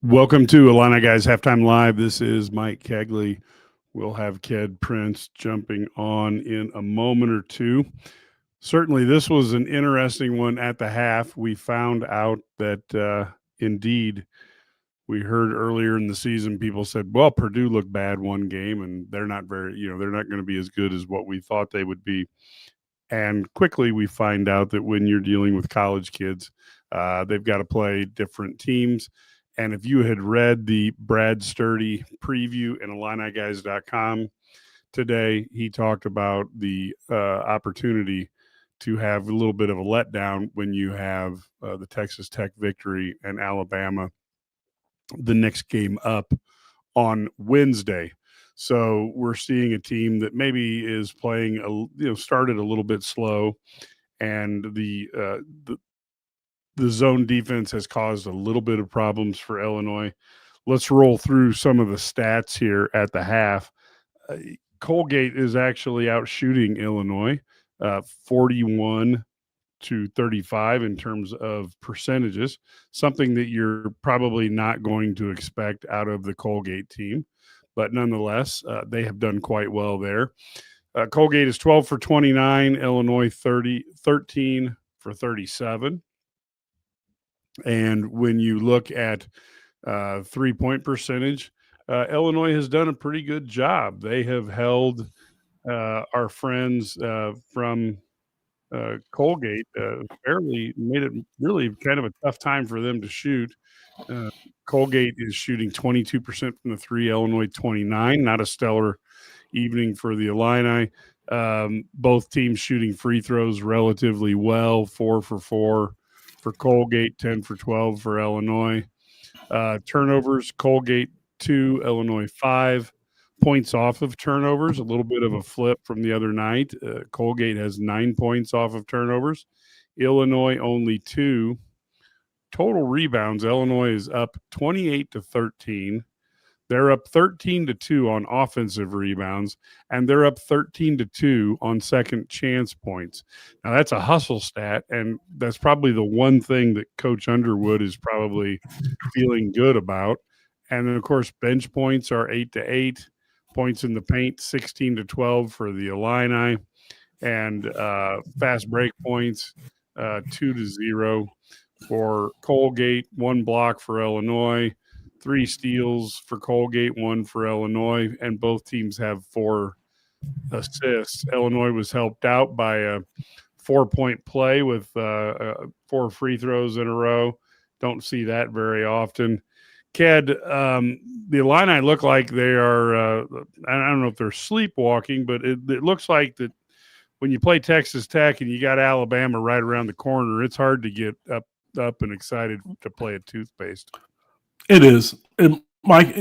Welcome to IlliniGuys Halftime Live. This is Mike Kegley. We'll have Ked Prince jumping on in a moment or two. Certainly, this was an interesting one at the half. We found out that indeed, we heard earlier in the season people said, well, Purdue looked bad one game and they're not they're not going to be as good as what we thought they would be. And quickly we find out that when you're dealing with college kids, they've got to play different teams. And if you had read the Brad Sturdy preview in IlliniGuys.com today, he talked about the opportunity to have a little bit of a letdown when you have the Texas Tech victory and Alabama the next game up on Wednesday. So we're seeing a team that maybe is playing started a little bit slow, and the zone defense has caused a little bit of problems for Illinois. Let's roll through some of the stats here at the half. Colgate is actually out shooting Illinois 41 to 35 in terms of percentages, something that you're probably not going to expect out of the Colgate team. But nonetheless, they have done quite well there. Colgate is 12 for 29, Illinois 13 for 37. And when you look at 3-point percentage, Illinois has done a pretty good job. They have held our friends from Colgate fairly made it really kind of a tough time for them to shoot. Colgate is shooting 22% from the three, Illinois 29. Not a stellar evening for the Illini. Both teams shooting free throws relatively well, 4 for 4 for Colgate, 10 for 12 for Illinois. Turnovers, Colgate 2, Illinois 5. Points off of turnovers, a little bit of a flip from the other night. Colgate has 9 points off of turnovers. Illinois only 2. Total rebounds, Illinois is up 28 to 13. They're up 13 to 2 on offensive rebounds, and they're up 13 to 2 on second chance points. Now that's a hustle stat, and that's probably the one thing that Coach Underwood is probably feeling good about. And then of course bench points are 8 to 8. Points in the paint, 16 to 12 for the Illini, and fast break points, 2 to 0 for Colgate, 1 block for Illinois, 3 steals for Colgate, 1 for Illinois, and both teams have 4 assists. Illinois was helped out by a 4-point play with 4 free throws in a row. Don't see that very often. Ked, the Illini look like they are, I don't know if they're sleepwalking, but it looks like that when you play Texas Tech and you got Alabama right around the corner, it's hard to get up and excited to play a toothpaste. It is. And Mike,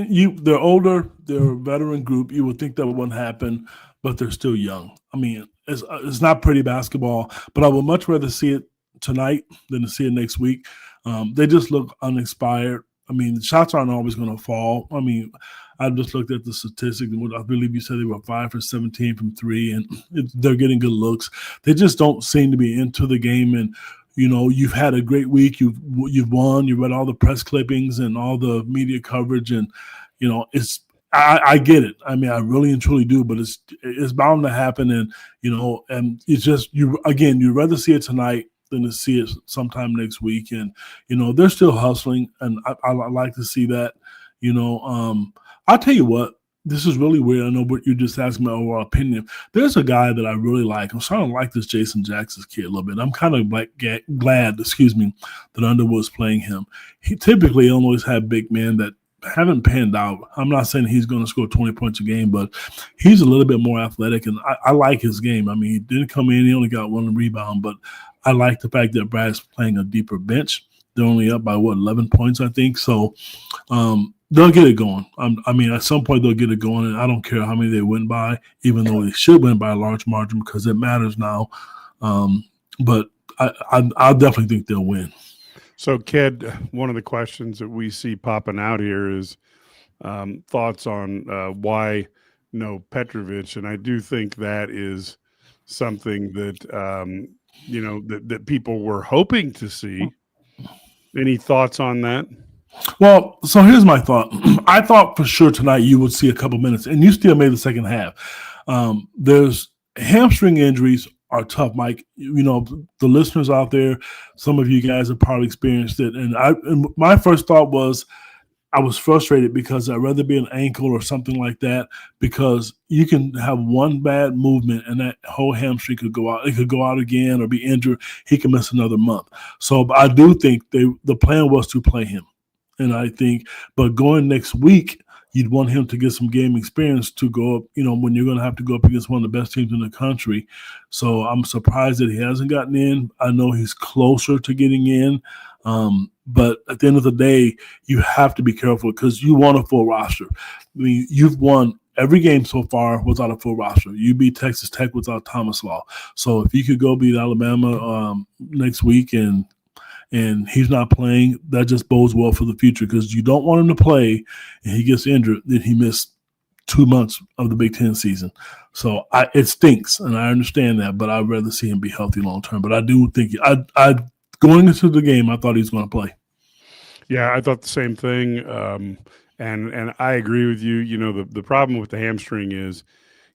they're older, they're a veteran group. You would think that wouldn't happen, but they're still young. I mean, it's not pretty basketball, but I would much rather see it tonight than to see it next week. They just look uninspired. I mean, the shots aren't always going to fall. I mean, I just looked at the statistics. I believe you said they were 5 for 17 from 3, and they're getting good looks. They just don't seem to be into the game. And you've had a great week. You've won. You read all the press clippings and all the media coverage, and it's. I get it. I mean, I really and truly do. But it's bound to happen, and it's just you'd rather see it tonight than to see it sometime next week. And, they're still hustling, and I like to see that. I'll tell you what, this is really weird. I know what you're just asking my overall opinion. There's a guy that I really like. I'm starting to like this Jason Jackson's kid a little bit. I'm kind of glad, that Underwood's playing him. He typically always had big men that haven't panned out. I'm not saying he's going to score 20 points a game, but he's a little bit more athletic, and I like his game. I mean, he didn't come in. He only got 1 rebound, but I like the fact that Brad's playing a deeper bench. They're only up by, 11 points, I think. So they'll get it going. I mean, at some point they'll get it going, and I don't care how many they win by, even though they should win by a large margin because it matters now. But I definitely think they'll win. So, Ked, one of the questions that we see popping out here is thoughts on why no Petrovic, and I do think that is something that that people were hoping to see. Any thoughts on that? Well, so here's my thought. I thought for sure tonight you would see a couple minutes, and you still made the second half. There's hamstring injuries are tough, Mike. You know, the listeners out there, some of you guys have probably experienced it. And my first thought was I was frustrated because I'd rather be an ankle or something like that because you can have one bad movement and that whole hamstring could go out. It could go out again or be injured. He can miss another month. So I do think the plan was to play him. And I think, but going next week, you'd want him to get some game experience to go up, you know, when you're going to have to go up against one of the best teams in the country. So I'm surprised that he hasn't gotten in. I know he's closer to getting in. But at the end of the day, you have to be careful because you want a full roster. I mean, you've won every game so far without a full roster. You beat Texas Tech without Thomas Law. So if you could go beat Alabama next week and he's not playing, that just bodes well for the future because you don't want him to play and he gets injured, then he missed 2 months of the Big Ten season. So it stinks, and I understand that, but I'd rather see him be healthy long term. But I do think I going into the game, I thought he was going to play. Yeah, I thought the same thing, and I agree with you. You know, the problem with the hamstring is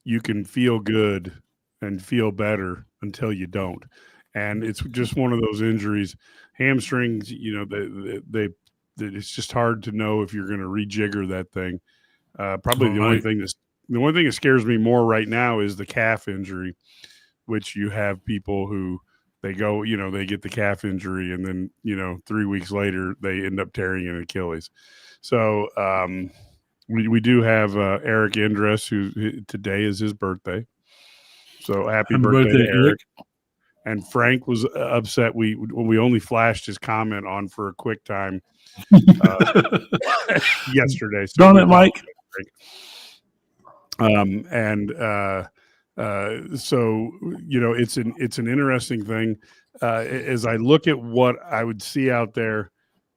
you can feel good and feel better until you don't, and it's just one of those injuries. Hamstrings, you know, it's just hard to know if you're going to rejigger that thing. Probably Right. the only thing that scares me more right now is the calf injury, which you have people who they go, you know, they get the calf injury and then, you know, 3 weeks later they end up tearing an Achilles. So we do have Eric Indress, who today is his birthday. So happy Happy birthday to birthday, Eric. Eric. And Frank was upset when we only flashed his comment on for a quick time yesterday. So Darn we it, Mike. apologize, Frank. So you know, it's an interesting thing. As I look at what I would see out there,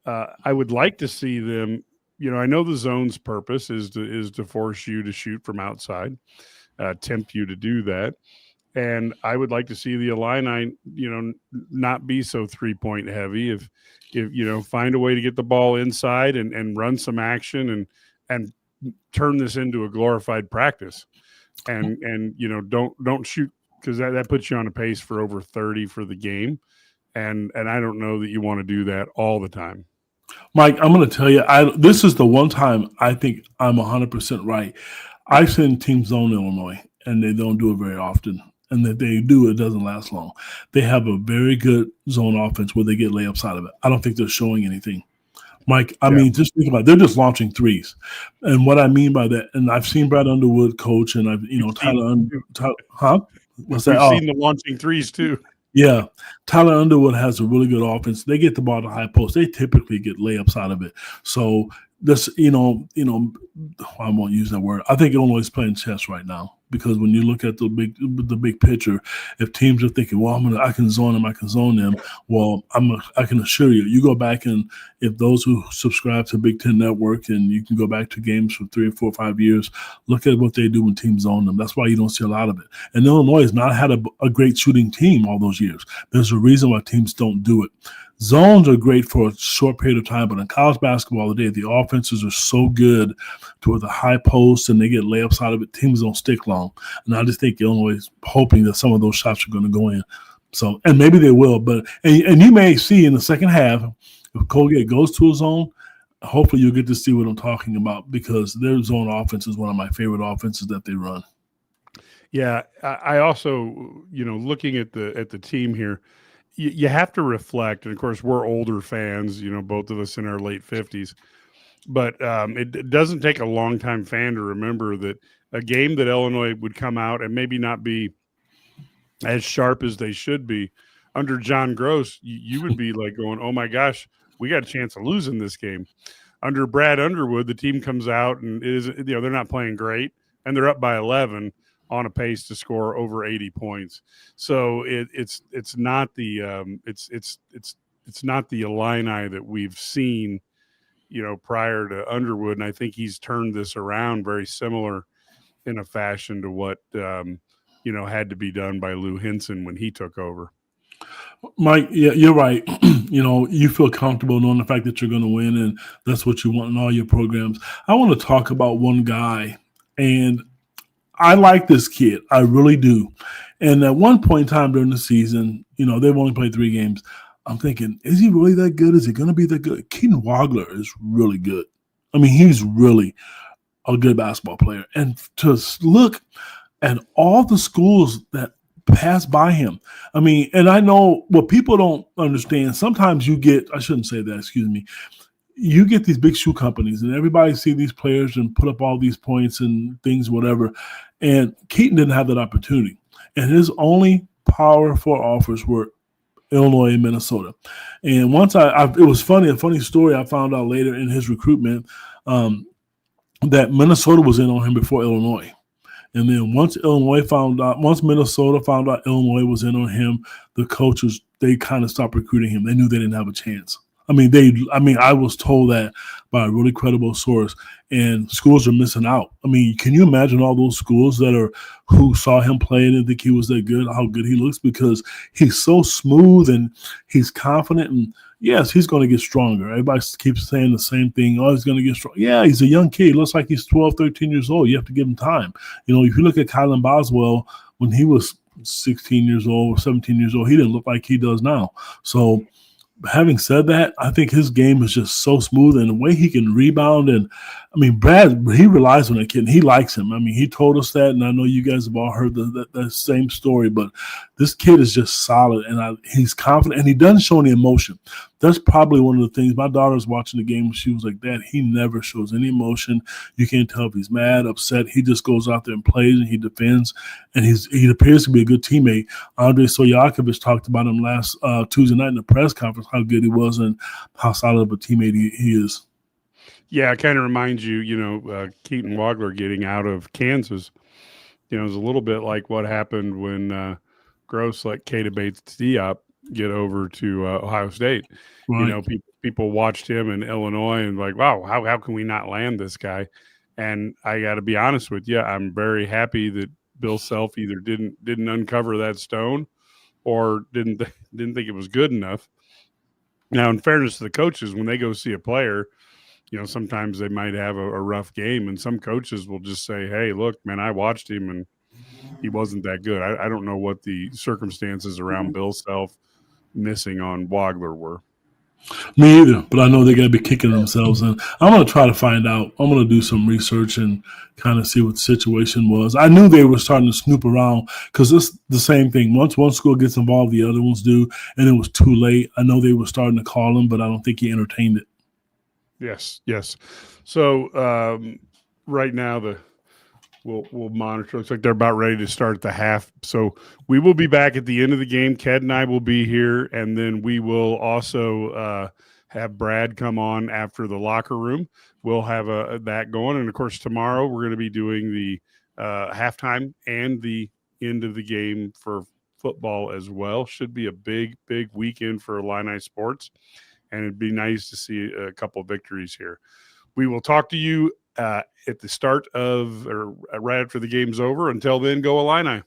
I would like to see them. You know, I know the zone's purpose is to force you to shoot from outside, tempt you to do that, and I would like to see the Illini, you know, not be so 3 point heavy. If you know, find a way to get the ball inside and run some action and turn this into a glorified practice. And you know, don't shoot because that puts you on a pace for over 30 for the game. And I don't know that you want to do that all the time. Mike, I'm going to tell you, this is the one time I think I'm 100% right. I've seen teams zone Illinois, and they don't do it very often. And that they do, it doesn't last long. They have a very good zone offense where they get layups out of it. I don't think they're showing anything. Mike, I Yeah. mean, just think about it. They're just launching threes. And what I mean by that, and I've seen Brad Underwood coach, and I've, you We've know, seen Huh? What's that? we've Oh, seen the launching threes too. yeah, Tyler Underwood has a really good offense. They get the ball to high post. They typically get layups out of it. So this, I won't use that word. I think Illinois is playing chess right now because when you look at the big picture, if teams are thinking, well, I can zone them. Well, I can assure you, you go back and if those who subscribe to Big Ten Network and you can go back to games for 3 or 4 or 5 years, look at what they do when teams zone them. That's why you don't see a lot of it. And Illinois has not had a great shooting team all those years. There's a reason why teams don't do it. Zones are great for a short period of time, but in college basketball today, the offenses are so good to the high post and they get layups out of it. Teams don't stick long. And I just think Illinois is hoping that some of those shots are going to go in. So, and maybe they will, but and you may see in the second half, if Colgate goes to a zone, hopefully you'll get to see what I'm talking about because their zone offense is one of my favorite offenses that they run. Yeah, I also, you know, looking at the team here, you have to reflect, and of course, we're older fans, you know, both of us in our late 50s, but it doesn't take a long-time fan to remember that a game that Illinois would come out and maybe not be as sharp as they should be under John Gross, you would be like going, "Oh my gosh, we got a chance of losing this game." Under Brad Underwood, the team comes out and they're not playing great and they're up by 11 on a pace to score over 80 points. So it's not the it's not the Illini that we've seen, you know, prior to Underwood, and I think he's turned this around very similar in a fashion to what you know, had to be done by Lou Henson when he took over. Mike, yeah, you're right. You feel comfortable knowing the fact that you're going to win, and that's what you want in all your programs. I want to talk about one guy, and I like this kid. I really do. And at one point in time during the season, they've only played 3 games. I'm thinking, is he really that good? Is he going to be that good? Keaton Wagler is really good. I mean, he's really a good basketball player. And to look at all the schools that pass by him. I mean, and I know what people don't understand. Sometimes I shouldn't say that, excuse me. You get these big shoe companies and everybody see these players and put up all these points and things, whatever. And Keaton didn't have that opportunity. And his only Power 4 offers were Illinois and Minnesota. And once it was a funny story I found out later in his recruitment that Minnesota was in on him before Illinois. And then once Minnesota found out Illinois was in on him, the coaches, they kind of stopped recruiting him. They knew they didn't have a chance. I was told that by a really credible source, and schools are missing out. I mean, can you imagine all those schools who saw him play and didn't think he was that good, how good he looks, because he's so smooth and he's confident, and yes, he's going to get stronger. Everybody keeps saying the same thing. Oh, he's going to get strong. Yeah, he's a young kid. He looks like he's 12, 13 years old. You have to give him time. If you look at Kylan Boswell, when he was 16 years old or 17 years old, he didn't look like he does now. So having said that, I think his game is just so smooth, and the way he can rebound. And I mean, Brad, he relies on that kid and he likes him. I mean, he told us that, and I know you guys have all heard that same story, but this kid is just solid, and he's confident, and he doesn't show any emotion. That's probably one of the things. My daughter's watching the game, and she was like, Dad, he never shows any emotion. You can't tell if he's mad, upset. He just goes out there and plays, and he defends, and he appears to be a good teammate. Andrei Stojakovic talked about him last Tuesday night in the press conference, how good he was and how solid of a teammate he is. Yeah, it kind of reminds you, Keaton Wagler getting out of Kansas. It was a little bit like what happened when Gross let Keita Bates-Diop get over to Ohio State. Right. People watched him in Illinois and like, wow, how can we not land this guy? And I got to be honest with you, I'm very happy that Bill Self either didn't uncover that stone or didn't think it was good enough. Now, in fairness to the coaches, when they go see a player, sometimes they might have a rough game, and some coaches will just say, hey, look, man, I watched him and he wasn't that good. I don't know what the circumstances around Bill Self missing on Wagler were. Me either, but I know they got to be kicking themselves. And I'm going to try to find out. I'm going to do some research and kind of see what the situation was. I knew they were starting to snoop around because it's the same thing. Once one school gets involved, the other ones do, and it was too late. I know they were starting to call him, but I don't think he entertained it. Yes. So right now we'll monitor. Looks like they're about ready to start the half. So we will be back at the end of the game. Ked and I will be here, and then we will also have Brad come on after the locker room. We'll have that going, and of course tomorrow we're going to be doing the halftime and the end of the game for football as well. Should be a big weekend for Illini sports, and it'd be nice to see a couple of victories here. We will talk to you at the start of or right after the game's over. Until then, go Illini.